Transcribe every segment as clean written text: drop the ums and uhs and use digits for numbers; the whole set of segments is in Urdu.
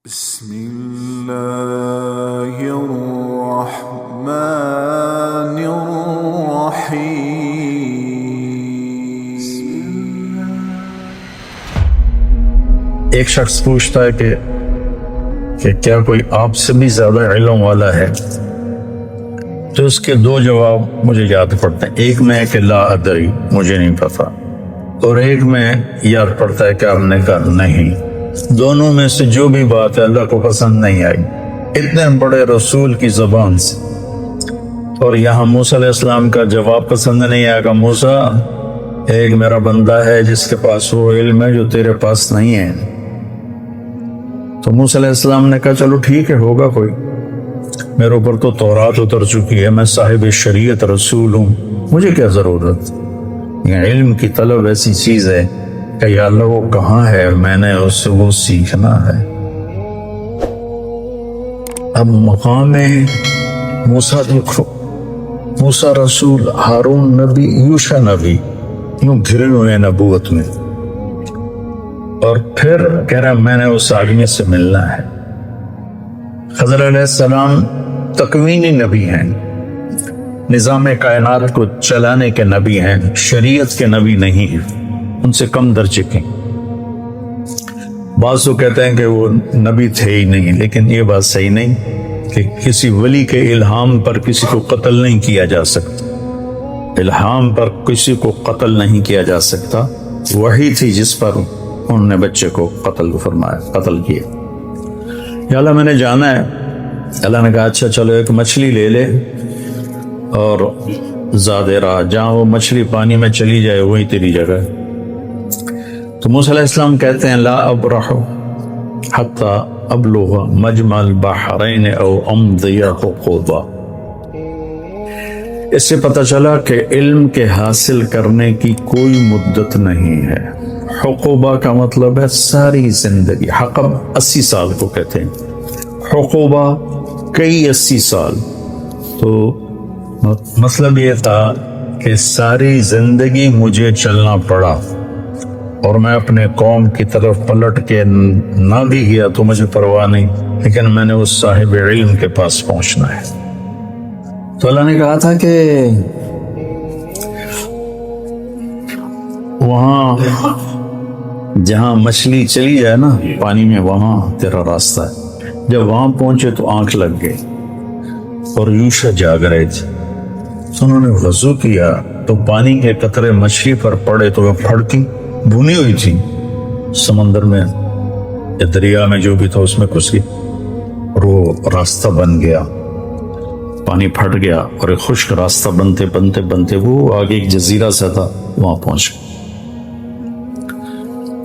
بسم الله الرحمن الرحيم. ایک شخص پوچھتا ہے کہ کیا کوئی آپ سے بھی زیادہ علم والا ہے؟ تو اس کے دو جواب مجھے یاد پڑتے ہیں. ایک میں کہ لا ادری، مجھے نہیں پتا، اور ایک میں یاد پڑتا ہے کہ آپ نے کہا نہیں. دونوں میں سے جو بھی بات ہے اللہ کو پسند نہیں آئی اتنے بڑے رسول کی زبان سے. اور یہاں موسیٰ علیہ السلام کا جواب پسند نہیں آیا کہ موسیٰ، ایک میرا بندہ ہے جس کے پاس وہ علم ہے جو تیرے پاس نہیں ہے. تو موسیٰ علیہ السلام نے کہا چلو ٹھیک ہے، ہوگا کوئی. میرے اوپر تو تورات اتر چکی ہے، میں صاحب شریعت رسول ہوں، مجھے کیا ضرورت. یہ علم کی طلب ایسی چیز ہے کہ یا اللہ وہ کہاں ہے، میں نے اس سے وہ سیکھنا ہے. اب مقام موسیٰ دیکھو، موسیٰ رسول، ہارون نبی، یوشع نبی، یوں گھرے ہوئے نبوت میں. اور پھر کہہ رہا میں نے اس آدمی سے ملنا ہے. خضر علیہ السلام تکوینی نبی ہیں، نظام کائنات کو چلانے کے نبی ہیں، شریعت کے نبی نہیں ہیں، ان سے کم درجے کے. بعض تو کہتے ہیں کہ وہ نبی تھے ہی نہیں، لیکن یہ بات صحیح نہیں کہ کسی ولی کے الہام پر کسی کو قتل نہیں کیا جا سکتا. الہام پر کسی کو قتل نہیں کیا جا سکتا. وحی تھی جس پر انہوں نے بچے کو قتل فرمایا، قتل کیا. یا اللہ میں نے جانا ہے. اللہ نے کہا اچھا چلو ایک مچھلی لے لے اور زیادہ رہا، جہاں وہ مچھلی پانی میں چلی جائے وہی تیری جگہ. تو موسیٰ علیہ السلام کہتے ہیں لا ابرح حتی ابلغ مجمع البحرین او امضی حقوبا. اس سے پتہ چلا کہ علم کے حاصل کرنے کی کوئی مدت نہیں ہے. حقوبہ کا مطلب ہے ساری زندگی. حقب 80 سال کو کہتے ہیں، حقوبہ کئی 80 سال. تو مطلب یہ تھا کہ ساری زندگی مجھے چلنا پڑا اور میں اپنے قوم کی طرف پلٹ کے نہ بھی گیا تو مجھے پرواہ نہیں، لیکن میں نے اس صاحب علم کے پاس پہنچنا ہے. تو اللہ نے کہا تھا کہ وہاں جہاں مچھلی چلی جائے نا پانی میں، وہاں تیرا راستہ ہے. جب وہاں پہنچے تو آنکھ لگ گئی اور یوشع جاگ رہے تھے. تو انہوں نے وضو کیا تو پانی کے قطرے مچھلی پر پڑے تو وہ پھڑکی، بھونی ہوئی تھی سمندر میں یا دریا میں جو بھی تھا اس میں گھس گئی اور وہ راستہ بن گیا. پانی پھٹ گیا اور ایک خشک راستہ بنتے بنتے بنتے وہ آگے ایک جزیرہ سا تھا، وہاں پہنچ گیا.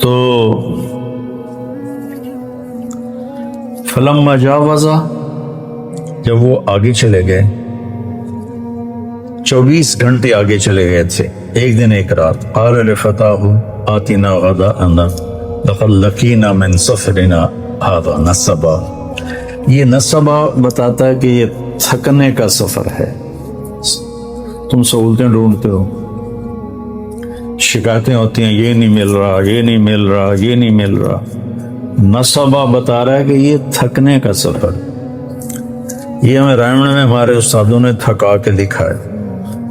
تو فلما جاوزا، جب وہ آگے چلے گئے، 24 گھنٹے آگے چلے گئے تھے، ایک دن ایک رات. قال لفتاه آتنا غداءنا لقد لقينا من سفرنا هذا نصبا. یہ نصبا بتاتا ہے کہ یہ تھکنے کا سفر ہے. تم سہولتیں ڈھونڈتے ہو، شکایتیں ہوتی ہیں یہ نہیں مل رہا، یہ نہیں مل رہا، یہ نہیں مل رہا. نصبا بتا رہا ہے کہ یہ تھکنے کا سفر. یہ ہمیں رائمن میں ہمارے استادوں نے تھکا کے لکھا ہے،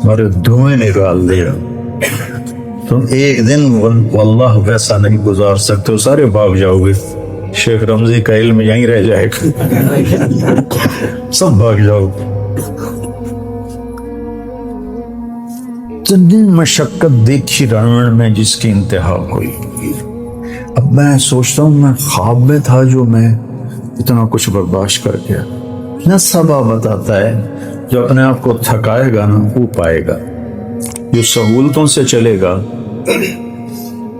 ہمارے دھوئیں نکال دیا. تم ایک دن واللہ ویسا نہیں گزار سکتے ہو، سارے بھاگ جاؤ گے. شیخ رمضی کا علم یہیں رہ جائے گا، سب بھاگ جاؤ گے. اتنی مشقت دیکھی رائمن میں جس کی انتہا ہوئی. اب میں سوچتا ہوں میں خواب میں تھا جو میں اتنا کچھ برداشت کر گیا. نصبا بتاتا ہے جو اپنے آپ کو تھکائے گا نا وہ پائے گا، جو سہولتوں سے چلے گا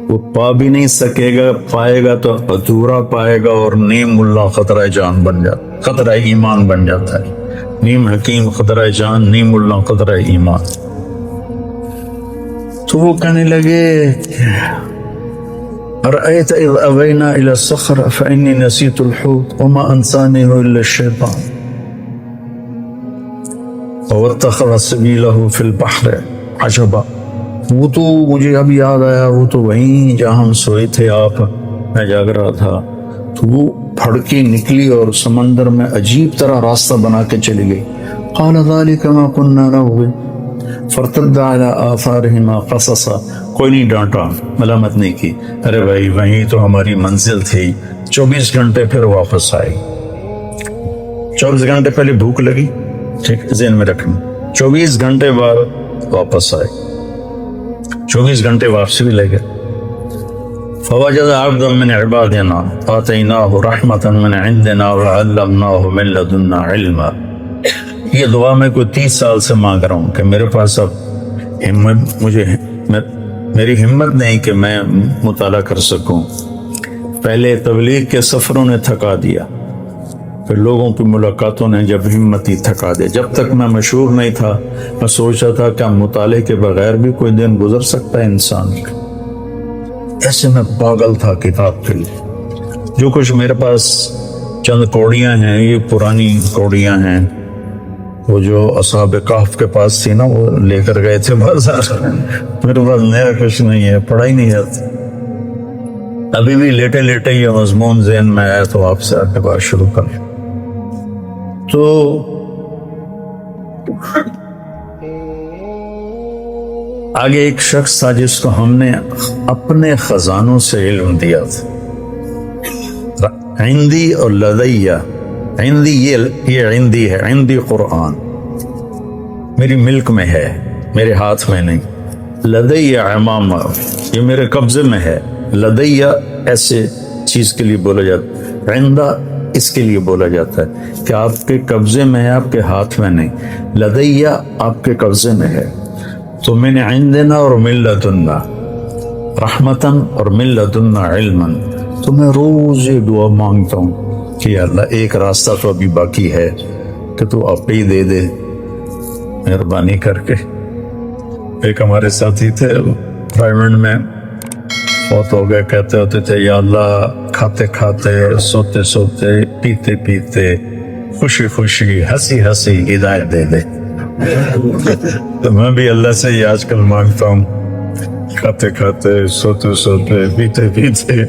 وہ پا بھی نہیں سکے گا، پائے گا تو ادھورا پائے گا. اور نیم اللہ خطرہ جان بن جاتا، خطرہ ایمان بن جاتا ہے. نیم حکیم خطرہ جان، نیم اللہ خطرہ ایمان. تو وہ کہنے لگے ارأیت اذ اوینا الى الصخرہ فانی نسیت الحوت وما انسانیہ الا الشیطان واتخذ سبیلہ فی البحر عجبا. وہ تو مجھے اب یاد آیا، وہ تو وہیں جہاں ہم سوئے تھے، آپ میں جاگ رہا تھا، تو وہ پھڑکی نکلی اور سمندر میں عجیب طرح راستہ بنا کے چلی گئی. قال ذلك ما كنا نبغي فرتد على آثارهما قصصا. کوئی نہیں ڈانٹا، ملامت نہیں کی. ارے بھائی وہیں تو ہماری منزل تھی. 24 گھنٹے پھر واپس آئی. 24 گھنٹے پہلے بھوک لگی، ٹھیک ذہن میں رکھنا. 24 گھنٹے بعد واپس آئے. 24 گھنٹے واپسی بھی لے گئے. فوجد عبدا من عبادنا آتیناہ رحمۃ من عندنا وعلمناہ من لدنا علما. یہ دعا میں کوئی 30 سال سے مانگ رہا ہوں کہ میرے پاس اب میری ہمت نہیں کہ میں مطالعہ کر سکوں. پہلے تبلیغ کے سفروں نے تھکا دیا، پھر لوگوں کی ملاقاتوں نے جب ہمت ہی تھکا دیا. جب تک میں مشہور نہیں تھا میں سوچا تھا کہ مطالعے کے بغیر بھی کوئی دن گزر سکتا ہے انسان کا. ایسے میں پاگل تھا کتاب کے لیے. جو کچھ میرے پاس چند کوڑیاں ہیں، یہ پرانی کوڑیاں ہیں، وہ جو اصحاب کہف کے پاس تھی نا وہ لے کر گئے تھے بازار. میرے پاس نیا کچھ نہیں ہے، پڑھائی نہیں جاتی. ابھی بھی لیٹے لیٹے یہ مضمون ذہن میں آیا تو آپ سے آگے بات شروع کر. تو آگے ایک شخص تھا جس کو ہم نے اپنے خزانوں سے علم دیا تھا. عندی اور لدیہ. عندی یہ عندی ہے، عندی قرآن میری ملک میں ہے، میرے ہاتھ میں نہیں. لدیہ امامہ یہ میرے قبضے میں ہے. لدیہ ایسے چیز کے لیے بولا جاتا ہے، عندہ اس کے لیے بولا جاتا ہے کہ آپ کے قبضے میں ہے، آپ کے ہاتھ میں نہیں. لدیہ آپ کے قبضے میں ہے. تو من عندنا اور من لدنا رحمتاً اور من لدنا علما. تو میں روز یہ دعا مانگتا ہوں کہ یا اللہ ایک راستہ تو ابھی باقی ہے کہ تو آپ ہی دے دے مہربانی کر کے. ایک ہمارے ساتھی تھے پرائیویٹ میں فوت ہو گئے، کہتے ہوتے تھے یا اللہ کھاتے کھاتے سوتے سوتے پیتے پیتے خوشی خوشی ہنسی ہنسی ہدایت دے دے. تو میں بھی اللہ سے یہ آج کل مانگتا ہوں، کھاتے کھاتے سوتے سوتے پیتے پیتے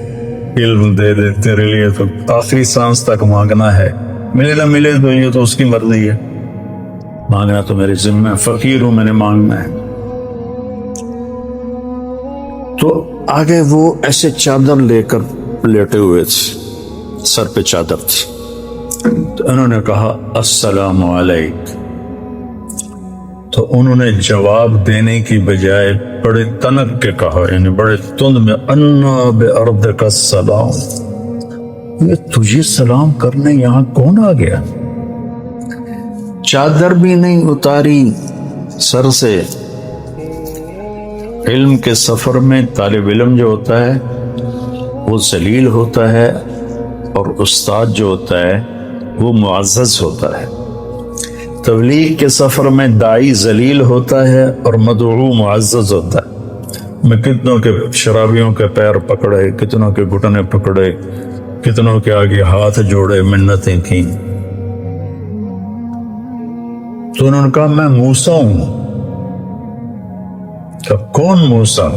علم دے دے. تیرے لیے تو آخری سانس تک مانگنا ہے، ملے نہ ملے تو یہ تو اس کی مرضی ہے، مانگنا تو میرے ذمہ ہے. فقیر ہوں، میں نے مانگنا ہے. تو آگے وہ ایسے چادر لے کر لیٹے ہوئے تھے، سر پہ چادر تھی. تو انہوں نے کہا السلام علیک. تو انہوں نے جواب دینے کی بجائے بڑے تنک کے کہا، یعنی بڑے تند میں، انا بارضک السلام. یہ تجھے سلام کرنے یہاں کون آ گیا؟ چادر بھی نہیں اتاری سر سے. علم کے سفر میں طالب علم جو ہوتا ہے وہ ذلیل ہوتا ہے، اور استاد جو ہوتا ہے وہ معزز ہوتا ہے. تبلیغ کے سفر میں داعی ذلیل ہوتا ہے اور مدعو معزز ہوتا ہے. میں کتنوں کے شرابیوں کے پیر پکڑے، کتنوں کے گھٹنے پکڑے، کتنوں کے آگے ہاتھ جوڑے، منتیں کی. تو انہوں نے کہا میں موسیٰ ہوں. کہ کون موسیٰ؟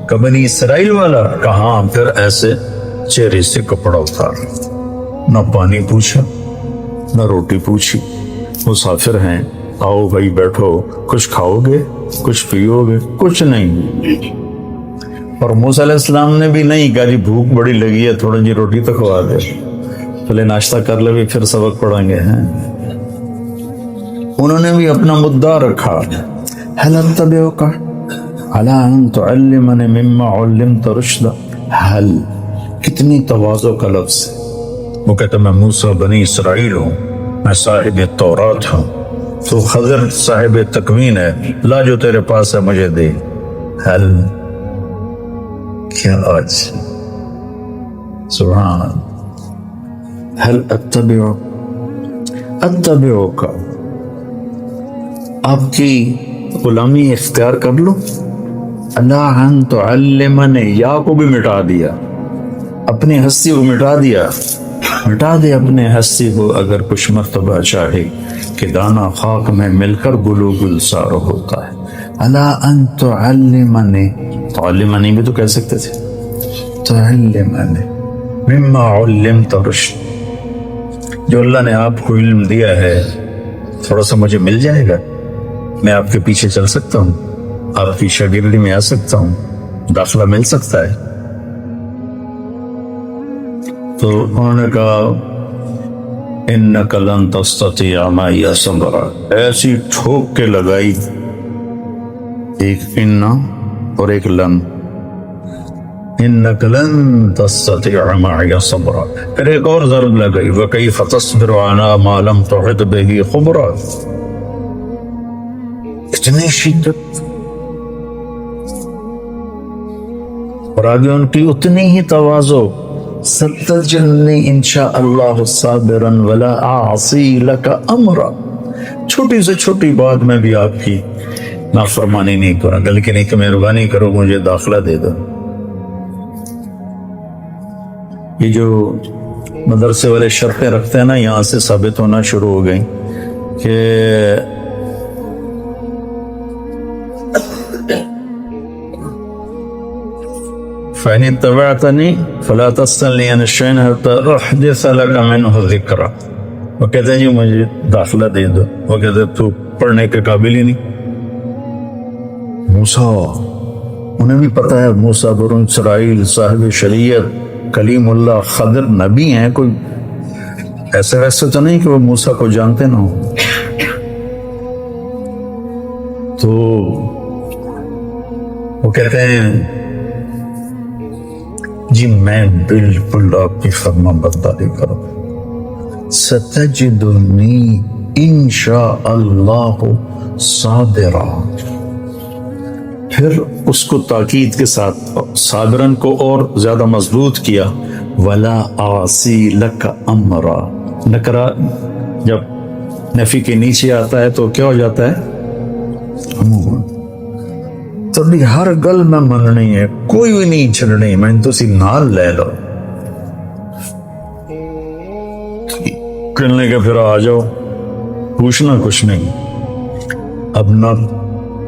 کہ بنی اسرائیل والا. کہاں؟ پھر ایسے چہرے سے کپڑا اتار، نہ پانی پوچھا نہ روٹی پوچھی. مسافر ہیں، آؤ بھائی بیٹھو، کچھ کھاؤ گے، کچھ پیو گے؟ کچھ نہیں. اور موسیٰ علیہ السلام نے بھی نہیں کہا جی بھوک بڑی لگی ہے تھوڑا جی روٹی تو کھوا دے، پہلے ناشتہ کر لے پھر سبق پڑھیں گے. ہیں انہوں نے بھی اپنا مدعا رکھا. هل اتبعک علی ان تعلمنی مما علمت رشدا. هل کتنی تواضع کا لفظ ہے. وہ کہتا میں موسیٰ بنی اسرائیل ہوں، میں صاحب تورات ہوں. تو خضر صاحب تکوین ہے، لا جو تیرے پاس ہے مجھے دے. حل کیا آج سبحان. حل اتبعک آپ کی غلامی اختیار کر لو. اللہ ان تعلمنی، یا کو بھی مٹا دیا، اپنی ہستی کو مٹا دیا. مٹا دے اپنے ہستی کو اگر کچھ مرتبہ چاہے کہ دانا خاک میں مل کر گلو گلزار ہوتا ہے. اللہ ان تعلمنی، تعلمنی بھی تو کہہ سکتے تھے، تعلمنی مما علمت رشد، جو اللہ نے آپ کو علم دیا ہے تھوڑا سا مجھے مل جائے گا، میں آپ کے پیچھے چل سکتا ہوں، آپ کی شاگردی میں آ سکتا ہوں، داخلہ مل سکتا ہے؟ تو انہوں نے کہا انک لن تستطیع معی صبرا، ایسی ٹھوک کے لگائی، ایک ان اور ایک لن، انک لن تستطیع معی صبرا، پھر ایک اور ضرب لگائی وکیف تصبر علی ما لم تحط به خبرا، اتنی شدت، اور آگے ان کی اتنی ہی تواضع، ستجدنی انشاء اللہ صابرا ولا اعصی لک امرا، چھوٹی سے چھوٹی بات میں بھی آپ کی نافرمانی نہیں کروں گا، لیکن ایک مہربانی کرو مجھے داخلہ دے دو۔ یہ جو مدرسے والے شرطیں رکھتے ہیں نا، یہاں سے ثابت ہونا شروع ہو گئی کہ فَإِنِ اتَّبَعْتَنِي فَلَا تَسْأَلْنِي عَنْ شَيْءٍ حَتَّى أُحْدِثَ لَكَ مِنْهُ ذِكْرًا، وہ کہتے ہیں جی مجھے داخلہ دے دو، وہ کہتے ہیں تو پڑھنے کے قابل ہی نہیں۔ موسیٰ، انہیں بھی پتہ ہے موسیٰ بنو اسرائیل صاحب شریعت کلیم اللہ خضر نبی ہیں، کوئی ایسے ویسے تو نہیں کہ وہ موسیٰ کو جانتے نہ ہوں۔ تو وہ کہتے ہیں جی میں بالکل آپ کی فرما برداری کروں، ستجدنی انشاء اللہ صابرا، پھر اس کو تاکید کے ساتھ صابرن کو اور زیادہ مضبوط کیا، ولا اعصی لک امرا، نکرا جب نفی کے نیچے آتا ہے تو کیا ہو جاتا ہے؟ تبھی ہر گل میں مننی ہے، کوئی بھی نہیں چھڑنی، میں تو سی نال لے لو، کہنے کے پھر آ جاؤ، پوچھنا کچھ نہیں۔ اب نہ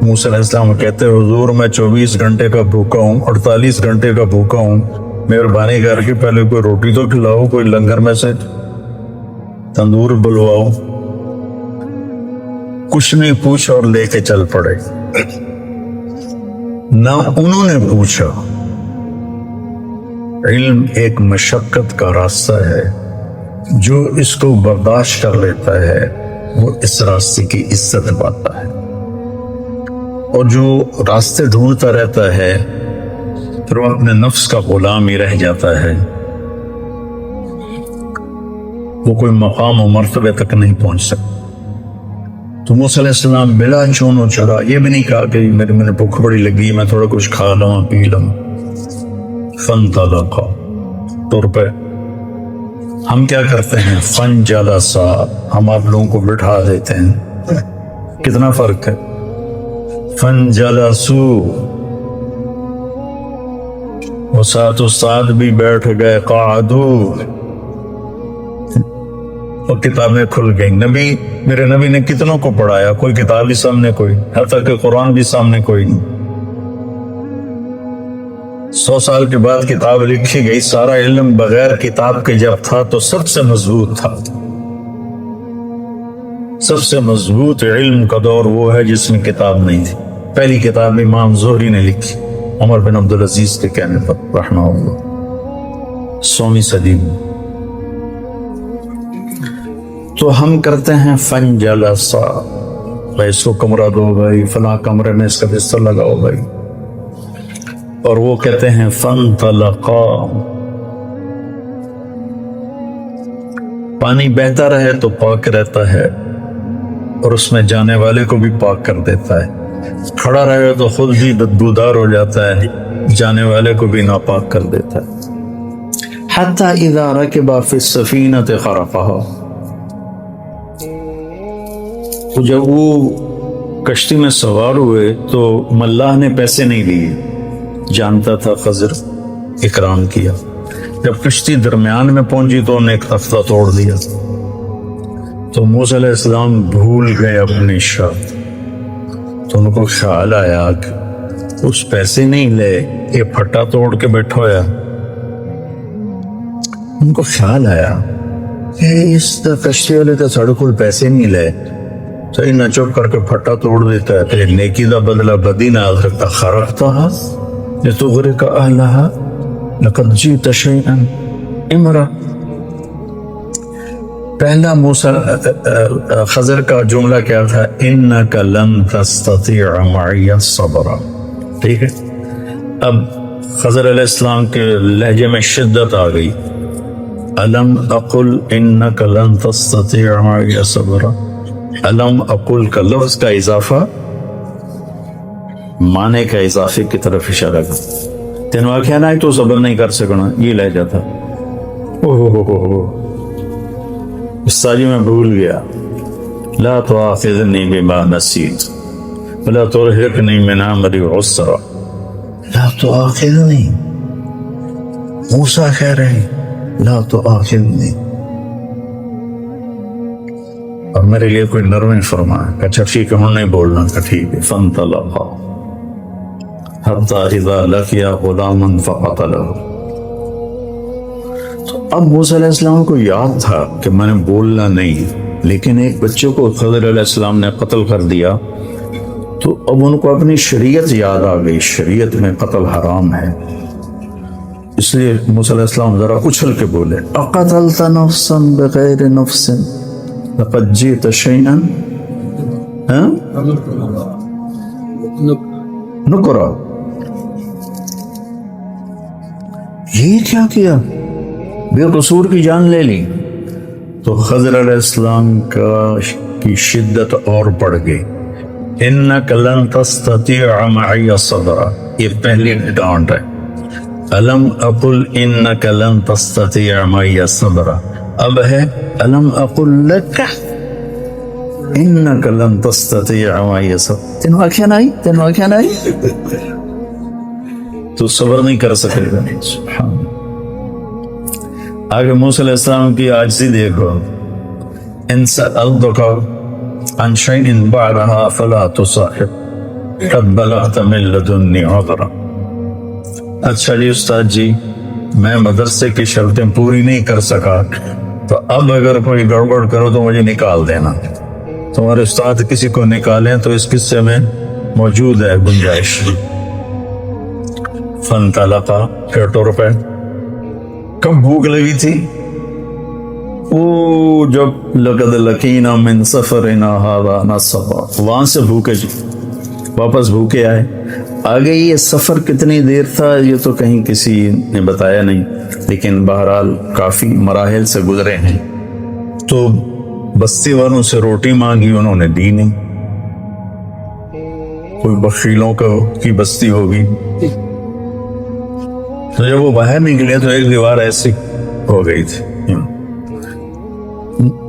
موسیٰ علیہ السلام کہتے حضور میں 24 گھنٹے کا بھوکا ہوں، 48 گھنٹے کا بھوکا ہوں، مہربانی کر کے پہلے کوئی روٹی تو کھلاؤ، کوئی لنگر میں سے تندور بلواؤ، کچھ نہیں پوچھا اور لے کے چل پڑے۔ نہ انہوں نے پوچھا، علم ایک مشقت کا راستہ ہے، جو اس کو برداشت کر لیتا ہے وہ اس راستے کی عزت پاتا ہے، اور جو راستے ڈھونڈتا رہتا ہے پھر وہ اپنے نفس کا غلام ہی رہ جاتا ہے، وہ کوئی مقام و مرتبے تک نہیں پہنچ سکتا۔ تو موسیٰ علیہ السلام بلا چون و چرا، یہ بھی نہیں کہا کہ میں نے بھوک بڑی لگی میں تھوڑا کچھ کھا لوں پی لوں، فانطلقا، طور پہ ہم کیا کرتے ہیں فانجلسا، ہم آپ لوگوں کو بٹھا دیتے ہیں، کتنا فرق ہے، فانجلسو، وہ ساتھ استاد بھی بیٹھ گئے، قعدو، اور کتابیں کھل گئیں۔ نبی، میرے نبی نے کتنوں کو پڑھایا، کوئی کتاب بھی سامنے کوئی، حتیٰ کہ قرآن بھی سامنے کوئی نہیں۔ 100 سال کے بعد کتاب لکھی گئی، سارا علم بغیر کتاب کے جب تھا تو سب سے مضبوط تھا، سب سے مضبوط علم کا دور وہ ہے جس میں کتاب نہیں تھی۔ پہلی کتاب امام زہری نے لکھی عمر بن عبدالعزیز کے کہنے پر رحمہ اللہ، 100ویں صدی میں۔ تو ہم کرتے ہیں فنجلسا، اس کو کمرہ دو بھائی، فلاں کمرے میں اس کا بستر لگاؤ بھائی، اور وہ کہتے ہیں فانطلقا، پانی بہتا رہے تو پاک رہتا ہے اور اس میں جانے والے کو بھی پاک کر دیتا ہے، کھڑا رہے تو خود بھی بدبودار ہو جاتا ہے، جانے والے کو بھی ناپاک کر دیتا ہے۔ حتی اذا رکب فی السفینۃ غرقها، تو جب وہ کشتی میں سوار ہوئے تو ملاح نے پیسے نہیں لیے، جانتا تھا خضر اکرام کیا، جب کشتی درمیان میں پہنچی تو انہیں ایک تختہ توڑ دیا، تو موسیٰ علیہ السلام بھول گئے اپنی شرط، تو ان کو خیال آیا کہ اس پیسے نہیں لے، یہ پھٹا توڑ کے بیٹھا ہوا، ان کو خیال آیا اس کشتی والے تو ساڑھے کول پیسے نہیں لے صحیح نہ چپ کر کے پھٹا توڑ دیتا ہے تیرے نیکی دا بدلہ بدی نہ آ سکتا خرقتها لتغرق اہلها لقد جئت شیئا امرا. پہلا موسیٰ خضر کا جملہ کیا تھا؟ انک لن تستطیع معی صبرا. ٹھیک ہے، اب خضر علیہ السلام کے لہجے میں شدت آ گئی. الم اقل انک لن تستطیع معی صبرا. الم اقل کا لفظ کا اضافہ معنی کا اضافے کی طرف اشارہ کر. تینوں آخیا نہ تو صبر نہیں کر سکنا، یہ لہجہ تھا. استاجی میں بھول گیا. لا تؤاخذنی بما نسیت ولا ترهقنی من امری عسرا. لا تؤاخذنی، موسیٰ کہہ رہے ہیں لا تؤاخذنی، اور میرے لیے کوئی نرمی فرمایا کہ اچھا ٹھیک ہے ہم نہیں بولنا کہ ٹھیک ہے. فانطلقا حتی اذا لقیا غلاما فقتلہ. اب موسیٰ علیہ السلام کو یاد تھا کہ میں نے بولنا نہیں، لیکن ایک بچے کو خضر علیہ السلام نے قتل کر دیا تو اب ان کو اپنی شریعت یاد آ گئی. شریعت میں قتل حرام ہے، اس لیے موسیٰ علیہ السلام ذرا اچھل کے بولے اقتلت نفسا بغیر نفس لقد جئت شیئا نکرا. یہ کیا کیا؟ بے قصور کی جان لے لی. تو خضر علیہ السلام کی شدت اور بڑھ گئی. انک لن تستطیع معی صبرا، یہ پہلی ڈانٹ ہے. الم اقل انک لن تستطیع معی صبرا. اب ہے الم اقل لک انک لن تستطیع معی صبرا. تینوں آنکھیں نہیں، تینوں آنکھیں نہیں، تو صبر نہیں کر سکے گا. سبحان اللہ. آگے موسیٰ علیہ السلام کی عاجزی دیکھو. ان سألتک عن شیء بعدها فلا تصاحب قد بلغت من لدنی عذرا. اچھا جی استاد جی، میں مدرسے کی شرطیں پوری نہیں کر سکا تو اب اگر کوئی گڑبڑ کرو تو مجھے نکال دینا. تمہارے استاد کسی کو نکالیں تو اس قصے میں موجود ہے گنجائش. فانطلقا، پھر ٹر پہ. کب بھوک لگی تھی؟ وہ جب لقد لقینا من سفرنا ھذا نصبا، وہاں سے بھوکے جی واپس بھوکے آئے. آگے یہ سفر کتنی دیر تھا یہ تو کہیں کسی نے بتایا نہیں، لیکن بہرحال کافی مراحل سے گزرے ہیں. تو بستی والوں سے روٹی مانگی، انہوں نے دی نہیں. کوئی بخیلوں کی بستی ہوگی. تو جب وہ باہر نکلے تو ایک دیوار ایسی ہو گئی تھی.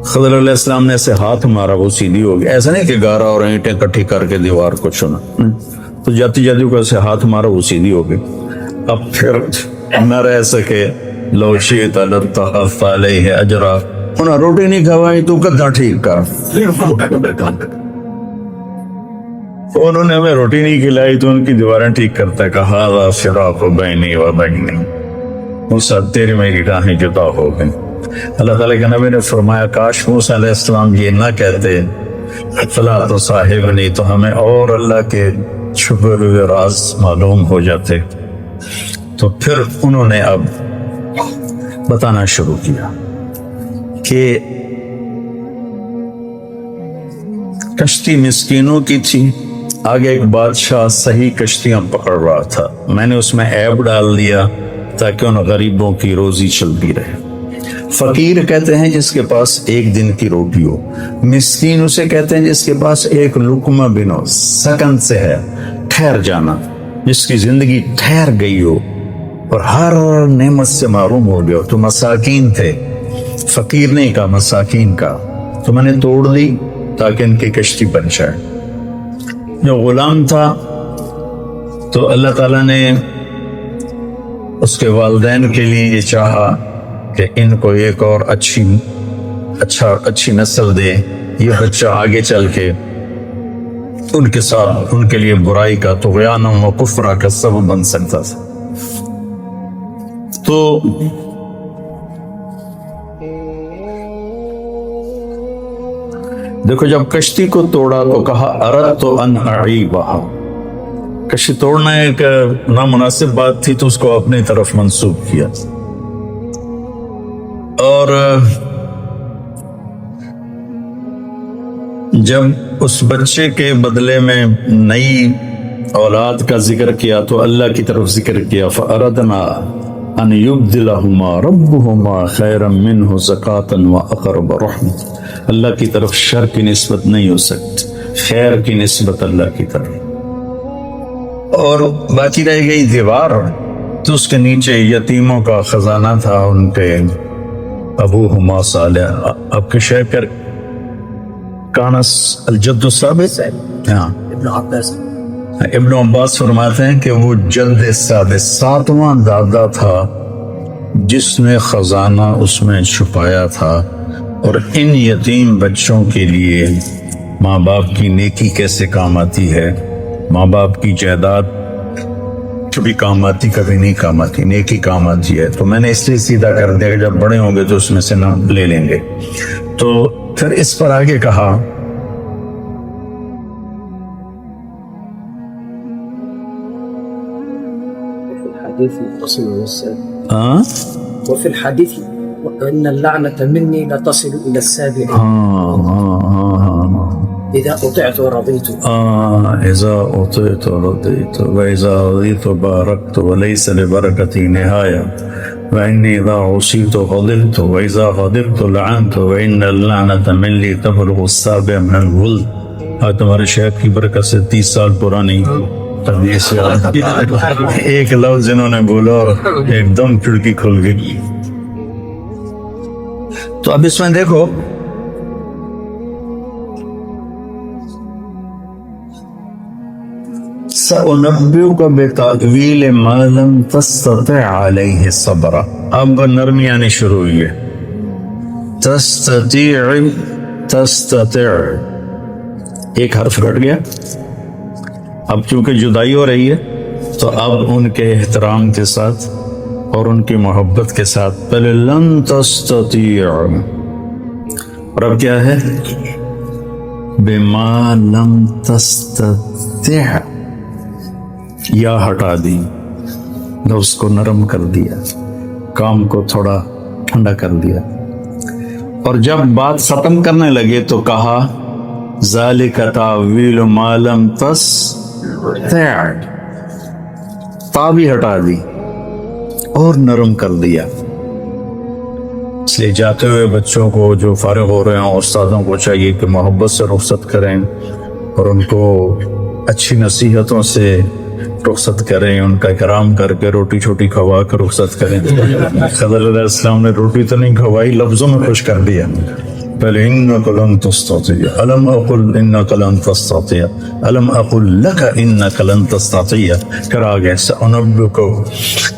خضر علیہ السلام نے ایسے ہاتھ مارا، وہ سیدھی ہو گئی. ایسا نہیں کہ گارا اور اینٹیں کٹھی کر کے دیوار کو چنا، تو جاتی جاتی کو ایسے ہاتھ مارا، وہ سیدھی ہو گئی. اب پھر نہ رہ سکے. لو شئت لاتخذت علیہ اجرا. انہیں روٹی نہیں کھوائی تو کدھا ٹھیک کر. انہوں نے ہمیں روٹی نہیں کھلائی تو ان کی دیواریں ٹھیک کرتا ہے. کہا ھذا فراق بینی و بینک. موسیٰ تیری میری راہیں جدا ہو گئی. اللہ تعالیٰ کے نبی نے فرمایا کاش موسیٰ علیہ السلام یہ نہ کہتے فلا تصاحبنی، تو ہمیں اور اللہ کے چھپے ہوئے راز معلوم ہو جاتے. تو پھر انہوں نے اب بتانا شروع کیا کہ کشتی مسکینوں کی تھی. آگے ایک بادشاہ صحیح کشتیاں پکڑ رہا تھا، میں نے اس میں عیب ڈال دیا تاکہ ان غریبوں کی روزی چلتی رہے. فقیر کہتے ہیں جس کے پاس ایک دن کی روٹی ہو. مسکین اسے کہتے ہیں جس کے پاس ایک لقمہ بھی نہ ہو، سکن سے ہے، ٹھہر جانا، جس کی زندگی ٹھہر گئی ہو اور ہر نعمت سے محروم ہو گیا. تو مساکین تھے، فقیر نہیں کہا، مساکین کا. تو میں نے توڑ دی تاکہ ان کی کشتی بن جائے. جو غلام تھا تو اللہ تعالیٰ نے اس کے والدین کے لیے یہ چاہا کہ ان کو ایک اور اچھی نسل دے. یہ بچہ آگے چل کے ان کے ساتھ ان کے لیے برائی کا، طغیان و کفر کا سبب بن سکتا تھا. تو دیکھو جب کشتی کو توڑا تو کہا اردت ان اعیبھا، کشتی توڑنا ایک نامناسب بات تھی تو اس کو اپنی طرف منسوب کیا. اور جب اس بچے کے بدلے میں نئی اولاد کا ذکر کیا تو اللہ کی طرف ذکر کیا فَأَرَدْنَا أَنْ يُبْدِلَهُمَا رَبُّهُمَا خَيْرًا مِّنْهُ زَكَاةً وَأَقْرَبَ رَحْمَةً. اللہ کی طرف شر کی نسبت نہیں ہو سکتی، خیر کی نسبت اللہ کی طرف. اور باقی رہ گئی دیوار، تو اس کے نیچے یتیموں کا خزانہ تھا، ان کے ابوہما صالح. اب کے شیخ کانس الجد الثابت، ہاں ابن عباس فرماتے ہیں کہ وہ جد ثابت ساتواں دادا تھا جس نے خزانہ اس میں چھپایا تھا. اور ان یتیم بچوں کے لیے ماں باپ کی نیکی کیسے کام آتی ہے، ماں باپ کی جائیداد کبھی کام آتی کبھی نہیں کام آتی، نیکی کام آتی ہے. تو میں نے اس لیے سیدھا کر دیا کہ جب بڑے ہوں گے تو اس میں سے نام لے لیں گے. تو پھر اس پر آگے کہا وفي الحديث وأن اللعنة مني لا تصل إلى السابع إذا أطعت ورضيت. إذا أطعت ورضيت وإذا رضيت باركت وليس لبركتي نهاية وإني إذا عصيت غضبت وإذا غضبت لعنت وإن اللعنة مني تبلغ السابع من الولد. تمہارے شہد کی برکت سے 30 سال پرانی حدیث ایک لفظ انہوں نے بولا اور ایک دم کھڑکی کھل گئی. تو اب اس میں دیکھو سأنبئك بتأویل ما لم تستطع علیہ صبرا. اب نرمی آنی شروع ہوئی ہے. تستطيع ایک حرف گھٹ گیا. اب چونکہ جدائی ہو رہی ہے تو اب ان کے احترام کے ساتھ اور ان کی محبت کے ساتھ پہلے لن تستطيع، اور اب کیا ہے بما لم تستطع، یا ہٹا دی، لفظ کو نرم کر دیا، کام کو تھوڑا ٹھنڈا کر دیا. اور جب بات ختم کرنے لگے تو کہا ذالک تاویل ما لم تستطع، تا بھی ہٹا دی اور نرم کر دیا. اس لیے جاتے ہوئے بچوں کو جو فارغ ہو رہے ہیں استادوں کو چاہیے کہ محبت سے رخصت کریں اور ان کو اچھی نصیحتوں سے رخصت کریں، ان کا اکرام کر کے روٹی چھوٹی کھوا کر رخصت کریں. خضر علیہ السلام نے روٹی تو نہیں کھوائی، لفظوں میں خوش کر دیا. پہلے انک لن تستطیع، الم اقل انک لن تستطیع، الم اقل لک انک لن تستطیع، پھر آگے سأنبئک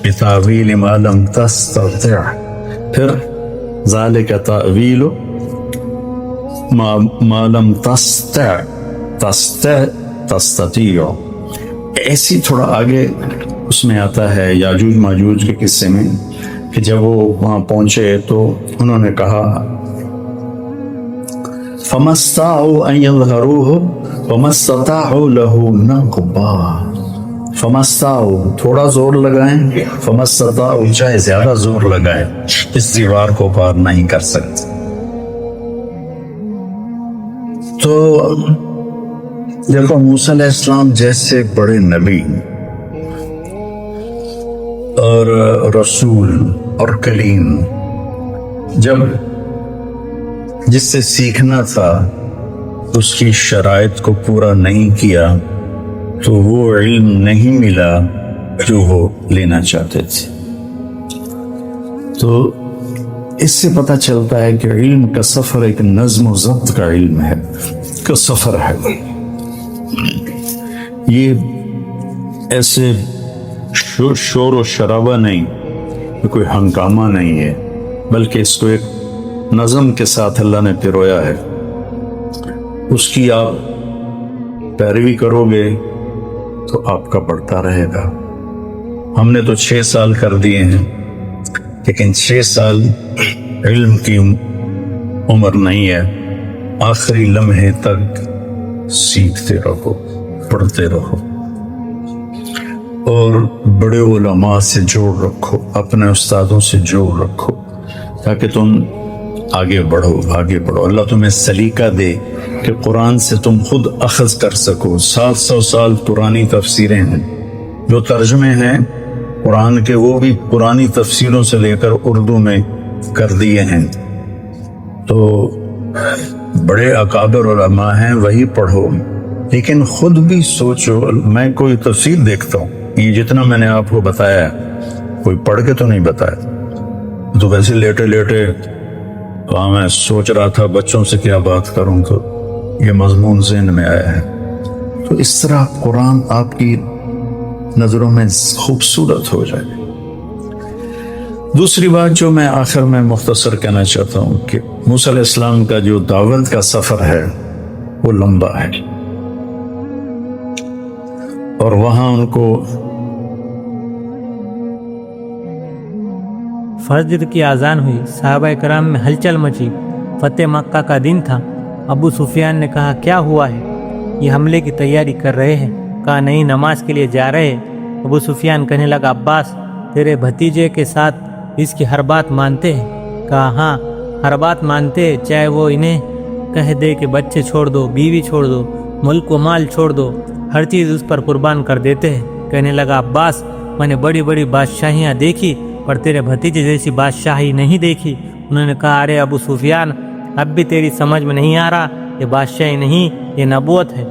بتأویل ما لم تستطع، پھر ذالک تأویل ما لم تستطیع. ایسی تھوڑا آگے اس میں آتا ہے یاجوج ماجوج کے قصے میں کہ جب وہ وہاں پہنچے تو انہوں نے کہا فَمَا اسْتَطَاعُوا أَن يَظْهَرُوهُ وَمَا اسْتَطَاعُوا لَهُ نَقْبًا. فَمَا اسْتَطَاعُوا تھوڑا زور لگائیں، فَمَا اسْتَطَاعُوا چاہے زیادہ زور لگائیں اس دیوار کو پار نہیں کر سکتے. تو دیکھو موسیٰ علیہ السلام جیسے بڑے نبی اور رسول اور کلیم جب جس سے سیکھنا تھا اس کی شرائط کو پورا نہیں کیا تو وہ علم نہیں ملا جو وہ لینا چاہتے تھے. تو اس سے پتہ چلتا ہے کہ علم کا سفر ایک نظم و ضبط کا علم ہے، کا سفر ہے. یہ ایسے شور و شرابہ نہیں، یہ کوئی ہنگامہ نہیں ہے، بلکہ اس کو ایک نظم کے ساتھ اللہ نے پرویا ہے. اس کی آپ پیروی کرو گے تو آپ کا بڑھتا رہے گا. ہم نے تو 6 سال کر دیے ہیں، لیکن 6 سال علم کی عمر نہیں ہے. آخری لمحے تک سیکھتے رہو، پڑھتے رہو، اور بڑے علماء سے جوڑ رکھو، اپنے استادوں سے جوڑ رکھو، تاکہ تم آگے بڑھو۔ اللہ تمہیں سلیقہ دے کہ قرآن سے تم خود اخذ کر سکو۔ 700 سال پرانی تفسیریں ہیں، جو ترجمے ہیں قرآن کے وہ بھی پرانی تفسیروں سے لے کر اردو میں کر دیے ہیں، تو بڑے اکابر علماء ہیں، وہی پڑھو، لیکن خود بھی سوچو۔ میں کوئی تفسیر دیکھتا ہوں، یہ جتنا میں نے آپ کو بتایا کوئی پڑھ کے تو نہیں بتایا، تو ویسے لیٹے لیٹے میں سوچ رہا تھا بچوں سے کیا بات کروں، تو یہ مضمون ذہن میں آیا ہے۔ تو اس طرح قرآن آپ کی نظروں میں خوبصورت ہو جائے۔ دوسری بات جو میں آخر میں مختصر کہنا چاہتا ہوں کہ موسیٰ علیہ السلام کا جو دعوت کا سفر ہے وہ لمبا ہے، اور وہاں ان کو فجر کی اذان ہوئی، صحابہ کرام میں ہلچل مچی۔ فتح مکہ کا دن تھا۔ ابو سفیان نے کہا کیا ہوا ہے؟ یہ حملے کی تیاری کر رہے ہیں۔ کہا نہیں، نماز کے لیے جا رہے ہیں۔ ابو سفیان کہنے لگا عباس تیرے بھتیجے کے ساتھ اس کی ہر بات مانتے ہیں؟ کہا ہاں، ہر بات مانتے ہیں، چاہے وہ انہیں کہہ دے کہ بچے چھوڑ دو، بیوی چھوڑ دو، ملک و مال چھوڑ دو، ہر چیز اس پر قربان کر دیتے ہیں۔ کہنے لگا عباس میں نے بڑی بڑی بادشاہیاں دیکھی پر تیرے بھتیجے جیسی بادشاہی نہیں دیکھی۔ انہوں نے کہا ارے ابو سفیان، اب بھی تیری سمجھ میں نہیں آ رہا، یہ بادشاہی نہیں، یہ نبوت ہے۔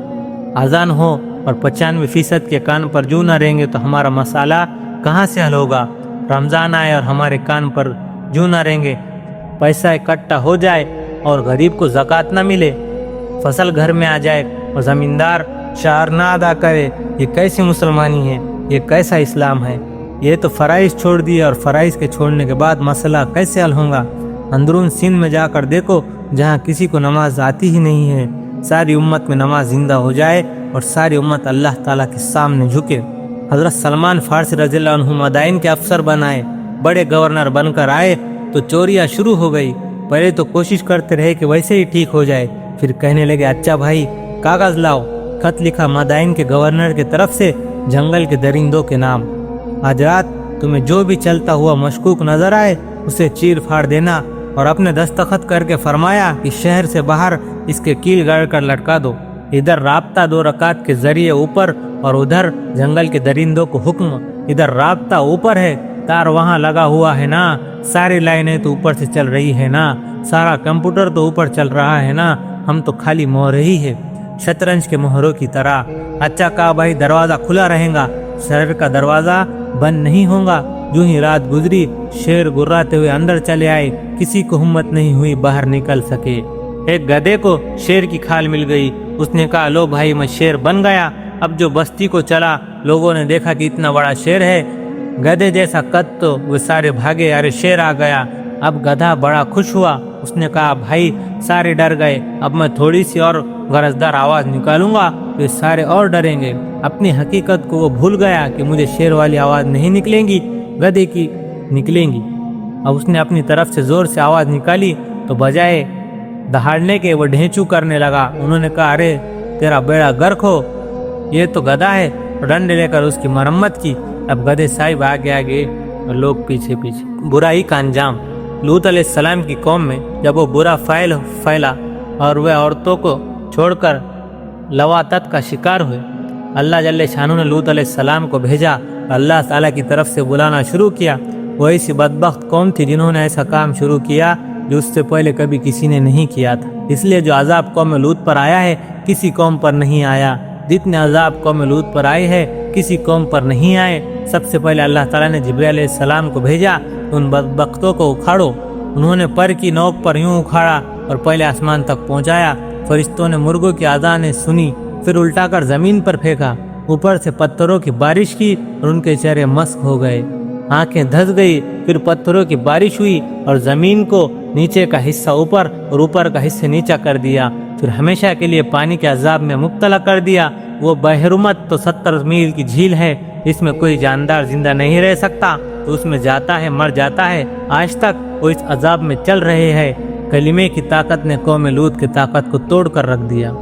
اذان ہو اور 95% کے کان پر جو نہ رہیں گے تو ہمارا مسئلہ کہاں سے حل ہوگا؟ رمضان آئے اور ہمارے کان پر جو نہ رہیں گے، پیسہ اکٹھا ہو جائے اور غریب کو زکوٰۃ نہ ملے، فصل گھر میں آ جائے اور زمیندار شعر نہ ادا کرے، یہ کیسی مسلمانی ہے؟ یہ کیسا اسلام ہے؟ یہ تو فرائض چھوڑ دیے، اور فرائض کے چھوڑنے کے بعد مسئلہ کیسے حل ہوگا؟ اندرون سندھ میں جا کر دیکھو جہاں کسی کو نماز آتی ہی نہیں ہے، ساری امت میں نماز زندہ ہو جائے اور ساری امت اللہ تعالیٰ کے سامنے جھکے۔ حضرت سلمان فارسی رضی اللہ عنہ مدائن کے افسر بنائے، بڑے گورنر بن کر آئے تو چوریاں شروع ہو گئی۔ پہلے تو کوشش کرتے رہے کہ ویسے ہی ٹھیک ہو جائے، پھر کہنے لگے اچھا بھائی کاغذ لاؤ۔ خط لکھا مدائن کے گورنر کی طرف سے جنگل کے درندوں کے نام، آج رات تمہیں جو بھی چلتا ہوا مشکوک نظر آئے اسے چیر پھاڑ دینا، اور اپنے دستخط کر کے فرمایا کہ شہر سے باہر اس کے کیل گاڑ کر لٹکا دو۔ ادھر رابطہ 2 رکعت کے ذریعے اوپر اور ادھر جنگل کے درندوں کو حکم، ادھر رابطہ اوپر ہے، تار وہاں لگا ہوا ہے نا، ساری لائنیں تو اوپر سے چل رہی ہے نا، سارا کمپیوٹر تو اوپر چل رہا ہے نا، ہم تو خالی مہر ہی ہے، شطرنج کے مہروں کی طرح۔ اچھا کہا بھائی دروازہ کھلا رہے گا، شہر کا دروازہ بند نہیں ہوگا۔ جو ہی رات گزری شیر گراتے ہوئے اندر چلے آئے، کسی کو ہمت نہیں ہوئی باہر نکل سکے۔ ایک گدھے کو شیر کی کھال مل گئی، اس نے کہا لو بھائی میں شیر بن گیا۔ اب جو بستی کو چلا، لوگوں نے دیکھا کہ اتنا بڑا شیر ہے، گدھے جیسا قد، تو وہ سارے بھاگے، ارے شیر آ گیا۔ اب گدھا بڑا خوش ہوا، اس نے کہا بھائی سارے ڈر گئے، اب میں تھوڑی سی اور غرضدار آواز نکالوں گا تو یہ سارے اور ڈریں گے۔ اپنی حقیقت کو وہ بھول گیا کہ مجھے شیر والی آواز نہیں نکلیں گی، گدھے کی نکلیں گی۔ اب اس نے اپنی طرف سے زور سے آواز نکالی تو بجائے دہاڑنے کے وہ ڈھینچو کرنے لگا۔ انہوں نے کہا ارے تیرا بیڑا گرک ہو، یہ تو گدھا ہے، ڈنڈے لے کر اس کی مرمت کی۔ اب گدھے صاحب آگے آگے اور لوگ پیچھے پیچھے۔ برائی کا انجام۔ لوط علیہ السلام کی قوم میں جب وہ برا فعل پھیلا اور وہ عورتوں کو چھوڑ کر لواطت کا شکار ہوئے، اللہ جل شانہ نے لوط علیہ السلام کو بھیجا، اللہ تعالیٰ کی طرف سے بلانا شروع کیا۔ وہ ایسی بدبخت قوم تھی جنہوں نے ایسا کام شروع کیا جو اس سے پہلے کبھی کسی نے نہیں کیا تھا، اس لیے جو عذاب قوم لوط پر آیا ہے کسی قوم پر نہیں آیا، جتنے عذاب قوم لوط پر آئے ہیں کسی قوم پر نہیں آئے۔ سب سے پہلے اللہ تعالیٰ نے جبرائیل علیہ السلام کو بھیجا، ان بدبختوں کو اکھاڑو۔ انہوں نے پر کی نوک پر یوں اکھاڑا اور پہلے آسمان تک پہنچایا۔ فرشتوں نے مرغوں کی آذانیں سنی، پھر الٹا کر زمین پر پھینکا، اوپر سے پتھروں کی بارش کی اور ان کے چہرے مسک ہو گئے، آنکھیں دھس گئی۔ پھر پتھروں کی بارش ہوئی اور زمین کو نیچے کا حصہ اوپر اور اوپر کا حصہ نیچا کر دیا، پھر ہمیشہ کے لیے پانی کے عذاب میں مبتلا کر دیا۔ وہ بحرمت تو 70 میل کی جھیل ہے، اس میں کوئی جاندار زندہ نہیں رہ سکتا، تو اس میں جاتا ہے مر جاتا ہے۔ آج تک وہ اس عذاب میں چل رہے ہیں۔ کلمے کی طاقت نے قوم لوط کی طاقت کو توڑ کر رکھ دیا۔